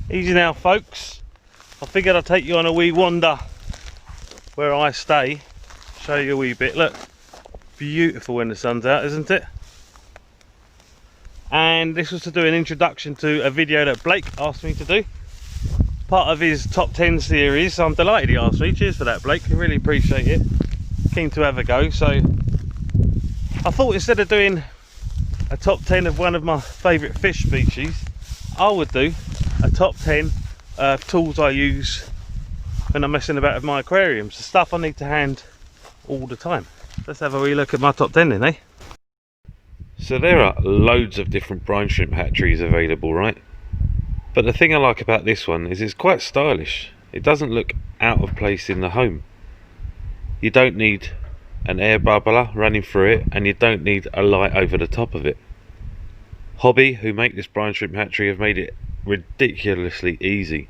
Easy now, folks. I figured I'd take you on a wee wander where I stay, show you a wee bit. Look, beautiful when the sun's out, isn't it? And this was to do an introduction to a video that Blake asked me to do, part of his top 10 series. So I'm delighted he asked me. Cheers for that, Blake. I really appreciate it. Keen to have a go. So I thought instead of doing a top 10 of one of my favourite fish species, I would do a top 10 tools I use when I'm messing about with my aquariums, the stuff I need to hand all the time. Let's have a wee look at my top 10 then, eh? So there are loads of different brine shrimp hatcheries available, right? But the thing I like about this one is it's quite stylish. It doesn't look out of place in the home. You don't need an air bubbler running through it, and you don't need a light over the top of it. Hobby, who make this brine shrimp hatchery, have made it ridiculously easy.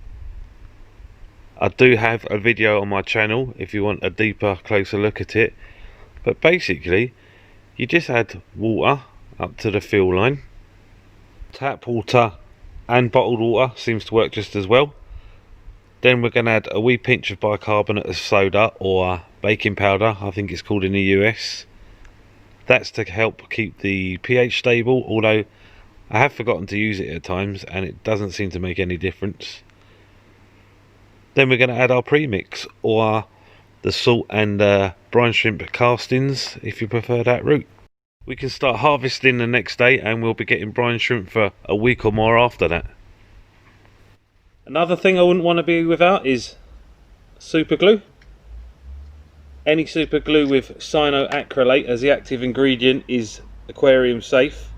I do have a video on my channel if you want a deeper, closer look at it, but basically you just add water up to the fill line. Tap water and bottled water seems to work just as well. Then we're going to add a wee pinch of bicarbonate of soda, or baking powder I think it's called in the US. That's to help keep the pH stable, although I have forgotten to use it at times and it doesn't seem to make any difference. Then we're going to add our premix, or the salt and brine shrimp castings if you prefer that route. We can start harvesting the next day and we'll be getting brine shrimp for a week or more after that. Another thing I wouldn't want to be without is super glue. Any super glue with cyanoacrylate as the active ingredient is aquarium safe.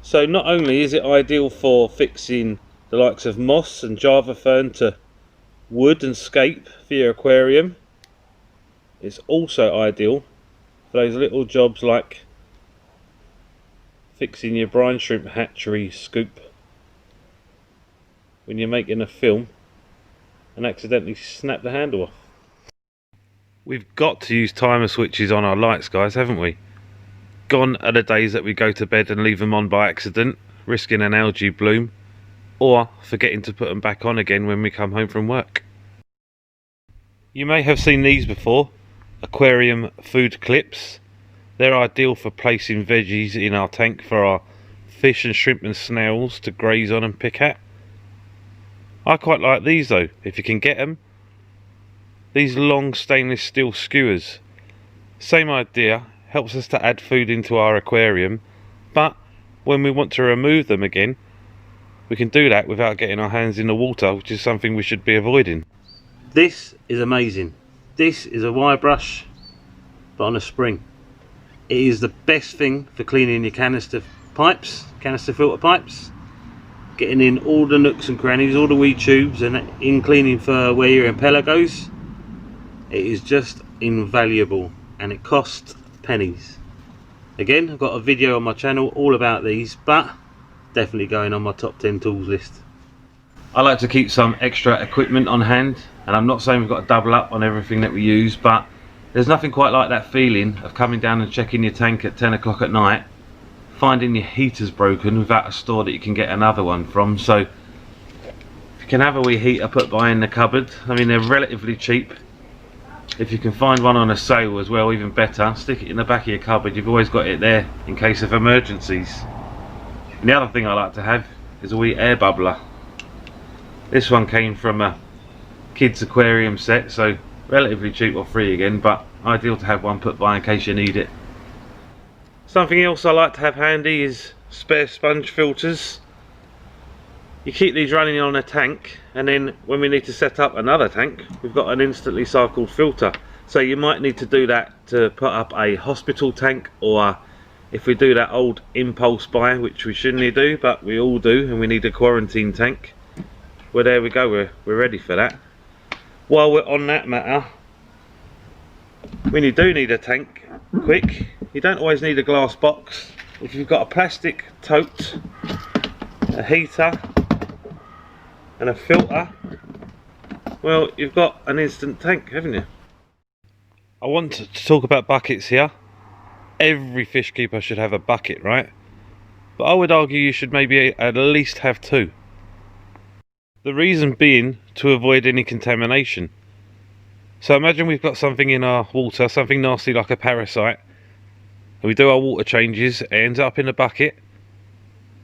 So not only is it ideal for fixing the likes of moss and java fern to wood and scape for your aquarium, it's also ideal for those little jobs like fixing your brine shrimp hatchery scoop when you're making a film and accidentally snap the handle off. We've got to use timer switches on our lights, guys, haven't we? Gone are the days that we go to bed and leave them on by accident, risking an algae bloom, or forgetting to put them back on again when we come home from work. You may have seen these before, aquarium food clips. They're ideal for placing veggies in our tank for our fish and shrimp and snails to graze on and pick at. I quite like these though, if you can get them. These long stainless steel skewers. Same idea, helps us to add food into our aquarium, but when we want to remove them again, we can do that without getting our hands in the water, which is something we should be avoiding. This is amazing. This is a wire brush, but on a spring. It is the best thing for cleaning your canister filter pipes, getting in all the nooks and crannies, all the wee tubes, and in cleaning for where your impeller goes. It is just invaluable, and it costs pennies. Again, I've got a video on my channel all about these, but definitely going on my top 10 tools list. I like to keep some extra equipment on hand, and I'm not saying we've got to double up on everything that we use, but there's nothing quite like that feeling of coming down and checking your tank at 10 o'clock at night, finding your heater's broken without a store that you can get another one from. So if you can have a wee heater put by in the cupboard, I mean they're relatively cheap. If you can find one on a sale as well, even better. Stick it in the back of your cupboard, you've always got it there in case of emergencies. And the other thing I like to have is a wee air bubbler. This one came from a kids aquarium set, so relatively cheap or free again, but ideal to have one put by in case you need it. Something else I like to have handy is spare sponge filters. You keep these running on a tank, and then when we need to set up another tank, we've got an instantly cycled filter. So you might need to do that to put up a hospital tank, or if we do that old impulse buy, which we shouldn't do, but we all do, and we need a quarantine tank. Well, there we go, we're ready for that. While we're on that matter, when you do need a tank quick, you don't always need a glass box. If you've got a plastic tote, a heater and a filter, well, you've got an instant tank, haven't you? I want to talk about buckets here. Every fish keeper should have a bucket, right? But I would argue you should maybe at least have two. The reason being to avoid any contamination. So imagine we've got something in our water, something nasty like a parasite, and we do our water changes, it ends up in a bucket,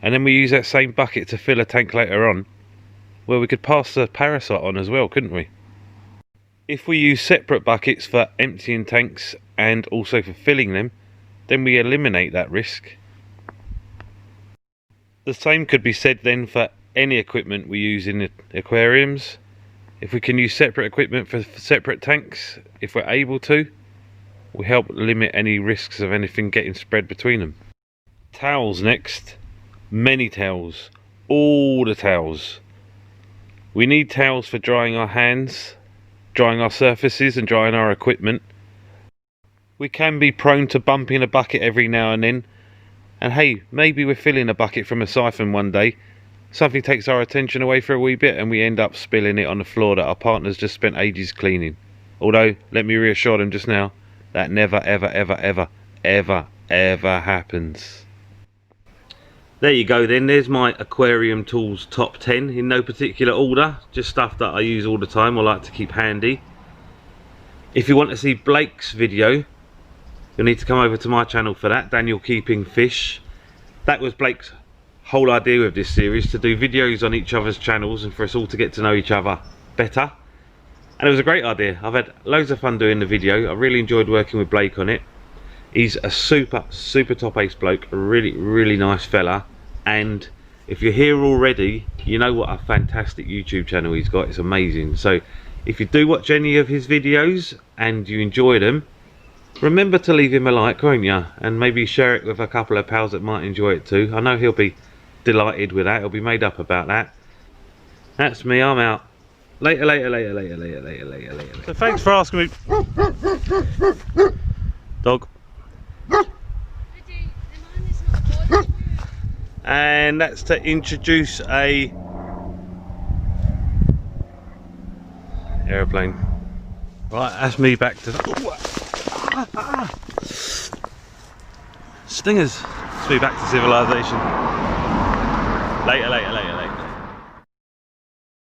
and then we use that same bucket to fill a tank later on. Well, we could pass the parasite on as well, couldn't we? If we use separate buckets for emptying tanks and also for filling them, then we eliminate that risk. The same could be said then for any equipment we use in the aquariums. If we can use separate equipment for separate tanks, if we're able to, we help limit any risks of anything getting spread between them. Towels next. Many towels. All the towels. We need towels for drying our hands, drying our surfaces and drying our equipment. We can be prone to bumping a bucket every now and then. And hey, maybe we're filling a bucket from a siphon one day. Something takes our attention away for a wee bit and we end up spilling it on the floor that our partner's just spent ages cleaning. Although, let me reassure them just now, that never ever ever ever ever ever happens. There you go then, there's my aquarium tools top 10 in no particular order, just stuff that I use all the time, I like to keep handy. If you want to see Blake's video, you'll need to come over to my channel for that, Daniel Keeping Fish. That was Blake's whole idea with this series, to do videos on each other's channels and for us all to get to know each other better. And it was a great idea. I've had loads of fun doing the video. I really enjoyed working with Blake on it. He's a super top ace bloke, a really nice fella. And if you're here already, you know what a fantastic YouTube channel he's got. It's amazing. So if you do watch any of his videos and you enjoy them, remember to leave him a like, won't you? And maybe share it with a couple of pals that might enjoy it too. I know he'll be delighted with that. He'll be made up about that. That's me, I'm out. Later. So thanks for asking me. Dog. And that's to introduce a aeroplane. Right, that's me back to stingers. That's me back to civilization. Later.